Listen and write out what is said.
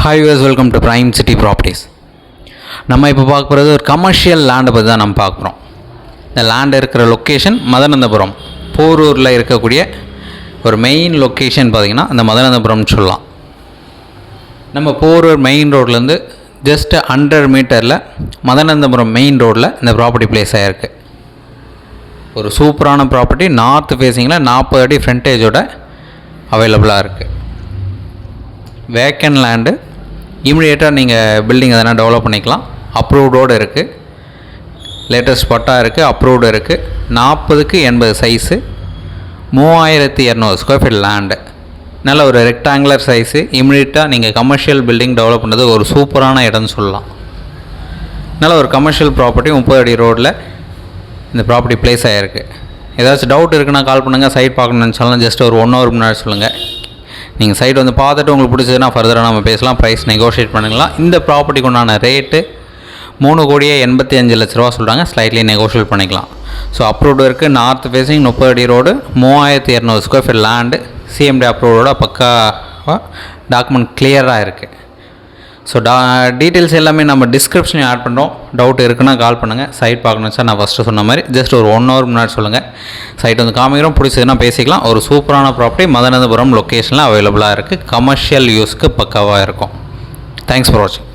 Hi use welcome to prime city properties. நம்ம இப்போ பார்க்க போகிறது ஒரு கமர்ஷியல் லேண்டை பற்றி தான் நம்ம பார்க்க போகிறோம். இந்த லேண்ட் இருக்கிற லொக்கேஷன் மதனந்தபுரம், போரூரில் இருக்கக்கூடிய ஒரு மெயின் லொக்கேஷன் பார்த்திங்கன்னா அந்த மதனந்தபுரம்னு சொல்லலாம். நம்ம போரூர் மெயின் ரோட்லேருந்து ஜஸ்ட் 100 மீட்டரில் மதனந்தபுரம் மெயின் ரோட்டில் இந்த ப்ராப்பர்ட்டி பிளேஸ் ஆகிருக்கு. ஒரு சூப்பரான ப்ராப்பர்ட்டி, நார்த் ஃபேஸிங்கில் 40 அடி ஃப்ரண்டேஜோட அவைலபிளாக இருக்குது. வேக்கன் லேண்டு, இமிடியேட்டாக நீங்கள் பில்டிங் எதனா டெவலப் பண்ணிக்கலாம். அப்ரூவ்டோடு இருக்குது, லேட்டஸ்ட் பட்டா இருக்குது, அப்ரூவ்டு இருக்குது. 40க்கு 80 சைஸு, 3200 ஸ்கொயர் ஃபீட் லேண்டு, நல்ல ஒரு ரெக்டாங்குலர் சைஸு. இமிடியேட்டாக நீங்கள் கமர்ஷியல் பில்டிங் டெவலப் பண்ணுறது ஒரு சூப்பரான இடம்னு சொல்லலாம். நல்ல ஒரு கமர்ஷியல் ப்ராப்பர்ட்டி, 30 அடி ரோடில் இந்த ப்ராப்பர்ட்டி பிளேஸ் ஆகிருக்கு. ஏதாச்சும் டவுட் இருக்குன்னா கால் பண்ணுங்கள். சைட் பார்க்கணுன்னு நினச்சாலும் ஜஸ்ட் ஒரு 1 hour முன்னாடி சொல்லுங்கள். நீங்கள் சைட் வந்து பார்த்துட்டு உங்களுக்கு பிடிச்சதுன்னா ஃபர்தராக நம்ம பேசலாம், ப்ரைஸ் நெகோஷியேட் பண்ணிக்கலாம். இந்த ப்ராப்பர்ட்டிக்கு உண்டான ரேட்டு 3,85,00,000 சொல்கிறாங்க, ஸ்லைட்லி நெகோஷியேட் பண்ணிக்கலாம். ஸோ அப்ரூவ்டு இருக்குது, நார்த் ஃபேஸிங், 30 அடி road, 3200 square feet land, CMD அப்ரூவோட பக்காவாக டாக்குமெண்ட் கிளியராக இருக்குது. ஸோ டீட்டெயில்ஸ் எல்லாமே நம்ம டிஸ்கிரிப்ஷனில் ஆட் பண்ணுறோம். டவுட் இருக்குன்னா கால் பண்ணுங்கள். சைட் பார்க்கணும் சார், நான் ஃபஸ்ட்டு சொன்ன மாதிரி ஜஸ்ட் ஒரு 1 hour முன்னாடி சொல்லுங்கள். சைட் வந்து காமிக்கிறோம், பிடிச்சதுன்னா பேசிக்கலாம். ஒரு சூப்பரான ப்ராப்பர்ட்டி மதனந்தபுரம் லொக்கேஷனில் அவைலபிளாக இருக்குது. கமர்ஷியல் யூஸ்க்கு பக்காவாக இருக்கும். தேங்க்ஸ் ஃபார் வாட்சிங்.